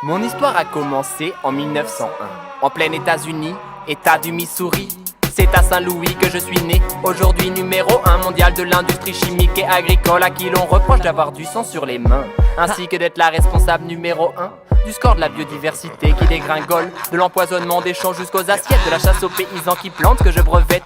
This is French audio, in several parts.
Mon histoire a commencé en 1901, en plein États-Unis, État du Missouri. C'est à Saint-Louis que je suis né, aujourd'hui numéro 1 mondial de l'industrie chimique et agricole, à qui l'on reproche d'avoir du sang sur les mains, ainsi que d'être la responsable numéro 1 du score de la biodiversité qui dégringole, de l'empoisonnement des champs jusqu'aux assiettes, de la chasse aux paysans qui plantent que je brevette.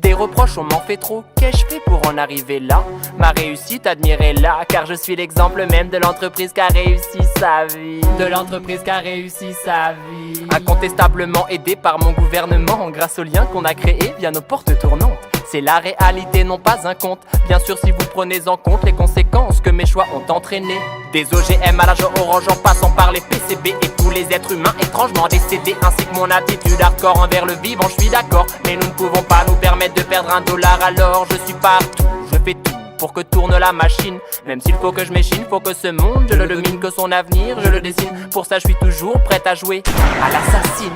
Des reproches, on m'en fait trop, qu'ai-je fait pour en arriver là? Ma réussite, admirez-la, car je suis l'exemple même de l'entreprise qui a réussi sa vie. De l'entreprise qui a réussi sa vie. Incontestablement aidé par mon gouvernement, grâce aux liens qu'on a créés via nos portes tournantes. C'est la réalité, non pas un conte. Bien sûr, si vous prenez en compte les conséquences que mes choix ont entraîné. Des OGM à l'âge orange en passant par les PCB et tous les êtres humains étrangement décédés, ainsi que mon attitude hardcore envers le vivant, je suis d'accord. Mais nous ne pouvons pas nous permettre de perdre $1, alors je suis partout, je fais tout pour que tourne la machine. Même s'il faut que je m'échine, faut que ce monde, je le domine, que son avenir, je le dessine. Pour ça, je suis toujours prête à jouer à l'assassine.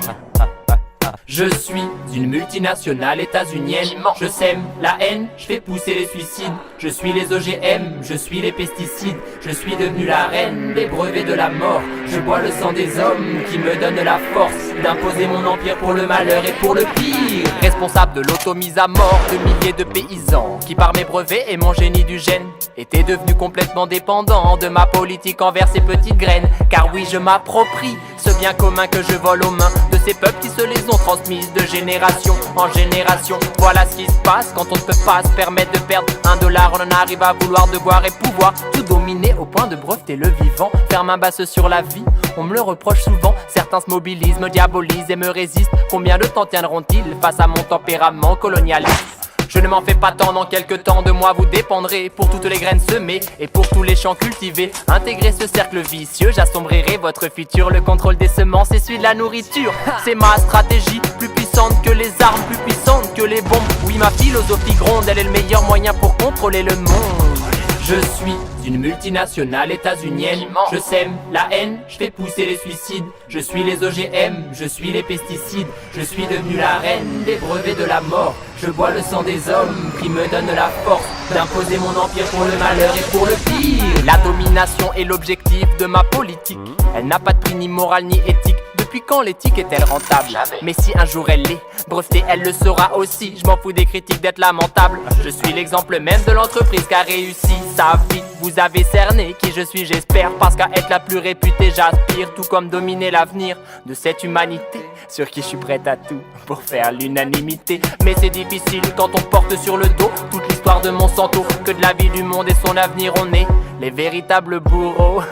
Je suis une multinationale états-unienne. Je sème la haine, je fais pousser les suicides. Je suis les OGM, je suis les pesticides. Je suis devenu la reine des brevets de la mort. Je bois le sang des hommes qui me donnent la force d'imposer mon empire pour le malheur et pour le pire. Responsable de l'automise à mort de milliers de paysans qui par mes brevets et mon génie du gène étaient devenus complètement dépendants de ma politique envers ces petites graines. Car oui, je m'approprie ce bien commun que je vole aux mains de ces peuples qui se les ont transmises de génération en génération. Voilà ce qui se passe quand on ne peut pas se permettre de perdre $1. On en arrive à vouloir devoir et pouvoir tout dominer au point de breveter le vivant, faire main basse sur la vie. On me le reproche souvent, certains se mobilisent, me diabolisent et me résistent. Combien de temps tiendront-ils face à mon tempérament colonialiste? Je ne m'en fais pas tant, dans quelques temps de moi vous dépendrez. Pour toutes les graines semées et pour tous les champs cultivés, intégrez ce cercle vicieux, j'assombrirai votre futur. Le contrôle des semences et celui de la nourriture, c'est ma stratégie, plus puissante que les armes, plus puissante que les bombes. Oui, ma philosophie gronde, elle est le meilleur moyen pour contrôler le monde. Je suis une multinationale états-unienne. Je sème la haine, je fais pousser les suicides. Je suis les OGM, je suis les pesticides. Je suis devenu la reine des brevets de la mort. Je bois le sang des hommes qui me donnent la force d'imposer mon empire pour le malheur et pour le pire. La domination est l'objectif de ma politique. Elle n'a pas de prix ni moral ni éthique. Depuis quand l'éthique est-elle rentable? Mais si un jour elle l'est, brevetée elle le sera aussi. Je m'en fous des critiques d'être lamentable. Je suis l'exemple même de l'entreprise qui a réussi sa vie. Vous avez cerné qui je suis, j'espère, parce qu'à être la plus réputée j'aspire. Tout comme dominer l'avenir de cette humanité, sur qui je suis prête à tout pour faire l'unanimité. Mais c'est difficile quand on porte sur le dos toute l'histoire de Monsanto, que de la vie du monde et son avenir on est les véritables bourreaux.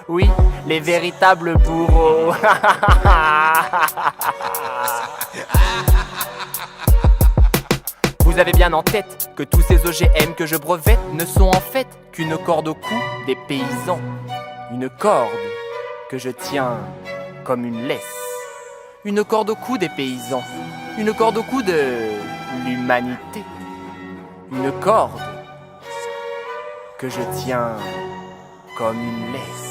Oui, les véritables bourreaux. Vous avez bien en tête que tous ces OGM que je brevette ne sont en fait qu'une corde au cou des paysans. Une corde que je tiens comme une laisse. Une corde au cou des paysans. Une corde au cou de l'humanité. Une corde que je tiens comme une laisse.